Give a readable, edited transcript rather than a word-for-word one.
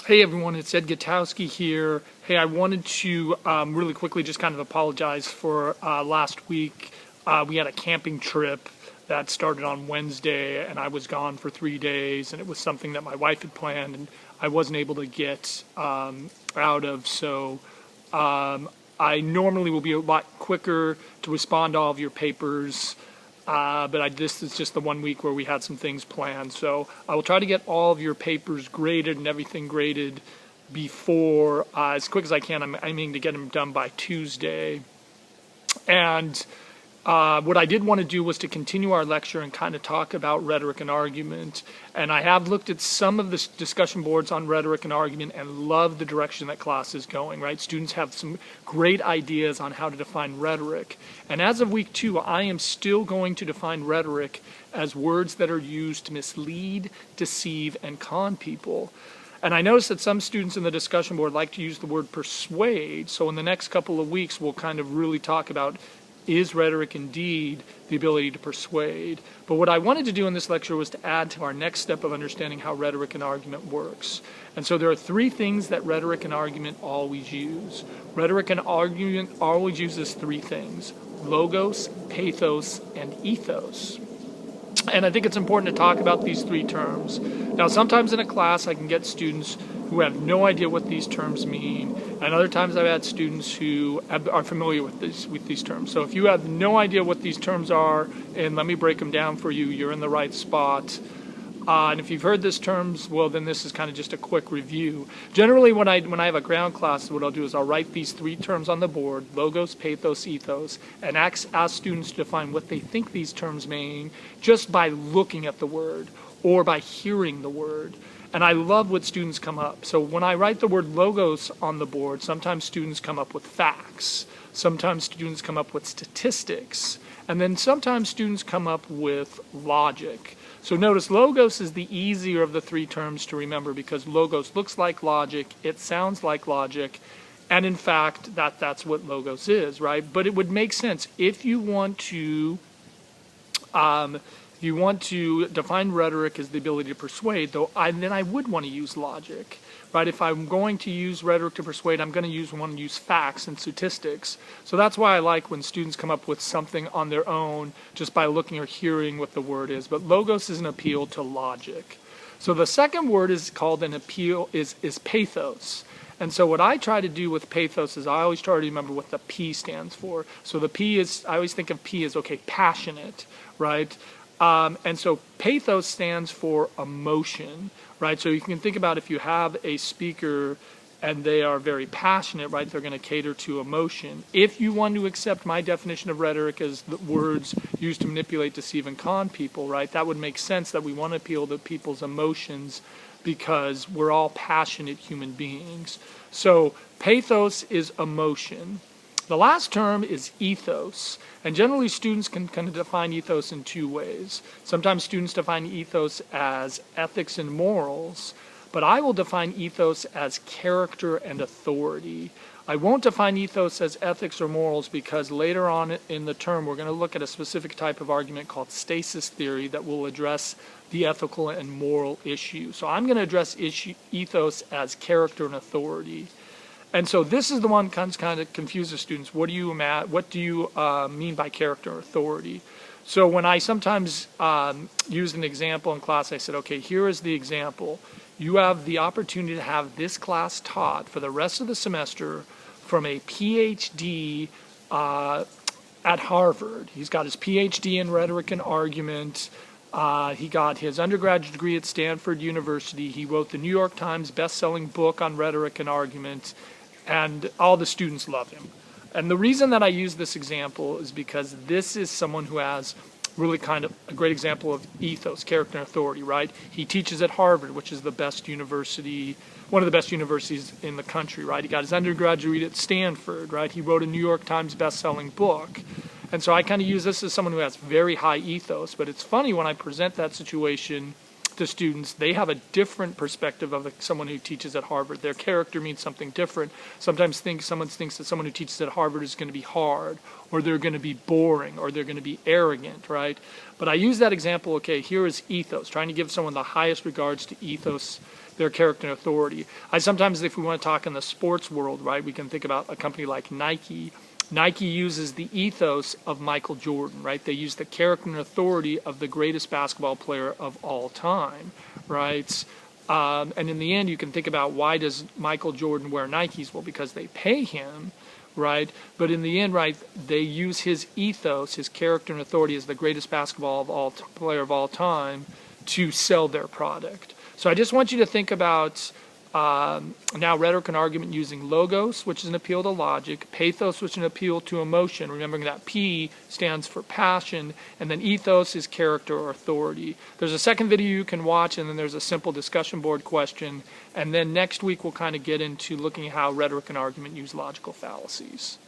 Hey everyone, it's Ed Gutowski here. Hey, I wanted to really quickly just kind of apologize for last week. We had a camping trip that started on Wednesday, and I was gone for 3 days, and it was something that my wife had planned, and I wasn't able to get out of. So I normally will be a lot quicker to respond to all of your papers. But this is just the 1 week where we had some things planned. So I will try to get all of your papers graded and everything graded before, as quick as I can. I'm aiming to get them done by Tuesday. And what I did want to do was to continue our lecture and kind of talk about rhetoric and argument. And I have looked at some of the discussion boards on rhetoric and argument and love the direction that class is going, right? Students have some great ideas on how to define rhetoric. And as of week 2, I am still going to define rhetoric as words that are used to mislead, deceive, and con people. And I noticed that some students in the discussion board like to use the word persuade. So in the next couple of weeks, we'll kind of really talk about, is rhetoric indeed the ability to persuade? But what I wanted to do in this lecture was to add to our next step of understanding how rhetoric and argument works. And so there are 3 things that rhetoric and argument always use. Rhetoric and argument always uses 3 things: logos, pathos, and ethos. And I think it's important to talk about these 3 terms. Now, sometimes in a class I can get students who have no idea what these terms mean, and other times I've had students who are familiar with these terms. So if you have no idea what these terms are, and let me break them down for you, you're in the right spot. And if you've heard these terms, well, then this is kind of just a quick review. Generally, when I have a ground class, what I'll do is I'll write these 3 terms on the board: logos, pathos, ethos, and ask students to define what they think these terms mean just by looking at the word or by hearing the word. And I love what students come up. So when I write the word logos on the board, sometimes students come up with facts. Sometimes students come up with statistics. And then sometimes students come up with logic. So notice logos is the easier of the 3 terms to remember because logos looks like logic, it sounds like logic, and in fact that's what logos is, right? But it would make sense if you want to define rhetoric as the ability to persuade, then I would want to use logic, right? If I'm going to use rhetoric to persuade, I'm going to want to use facts and statistics. So that's why I like when students come up with something on their own just by looking or hearing what the word is. But logos is an appeal to logic. So the second word is called an appeal, is pathos. And so what I try to do with pathos is I always try to remember what the P stands for. So the P is, I always think of P as, okay, passionate, right? And so pathos stands for emotion, right? So you can think about if you have a speaker and they are very passionate, right? They're going to cater to emotion. If you want to accept my definition of rhetoric as the words used to manipulate, deceive, and con people, right? That would make sense that we want to appeal to people's emotions because we're all passionate human beings. So pathos is emotion. The last term is ethos, and generally students can kind of define ethos in 2 ways. Sometimes students define ethos as ethics and morals, but I will define ethos as character and authority. I won't define ethos as ethics or morals because later on in the term we're going to look at a specific type of argument called stasis theory that will address the ethical and moral issue. So I'm going to address ethos as character and authority. And so this is the one that kind of confuses students. What do you mean by character or authority? So when I sometimes use an example in class, I said, okay, here is the example. You have the opportunity to have this class taught for the rest of the semester from a PhD at Harvard. He's got his PhD in rhetoric and argument. He got his undergraduate degree at Stanford University. He wrote the New York Times best-selling book on rhetoric and argument. And all the students love him. And the reason that I use this example is because this is someone who has really kind of a great example of ethos, character, and authority, right? He teaches at Harvard, which is the best university, one of the best universities in the country, right? He got his undergraduate at Stanford, right? He wrote a New York Times best-selling book. And so I kind of use this as someone who has very high ethos. But it's funny when I present that situation the students, they have a different perspective of someone who teaches at Harvard. Their character means something different. Sometimes someone thinks that someone who teaches at Harvard is going to be hard, or they're going to be boring, or they're going to be arrogant, right? But I use that example, okay, here is ethos, trying to give someone the highest regards to ethos, their character and authority. I sometimes, if we want to talk in the sports world, right, we can think about a company like Nike. Nike uses the ethos of Michael Jordan, right? They use the character and authority of the greatest basketball player of all time, right? And in the end, you can think about, why does Michael Jordan wear Nikes? Well, because they pay him, right? But in the end, right, they use his ethos, his character and authority as the greatest basketball player of all time to sell their product. So I just want you to think about now rhetoric and argument using logos, which is an appeal to logic, pathos, which is an appeal to emotion, remembering that P stands for passion, and then ethos is character or authority. There's a second video you can watch, and then there's a simple discussion board question, and then next week we'll kind of get into looking at how rhetoric and argument use logical fallacies.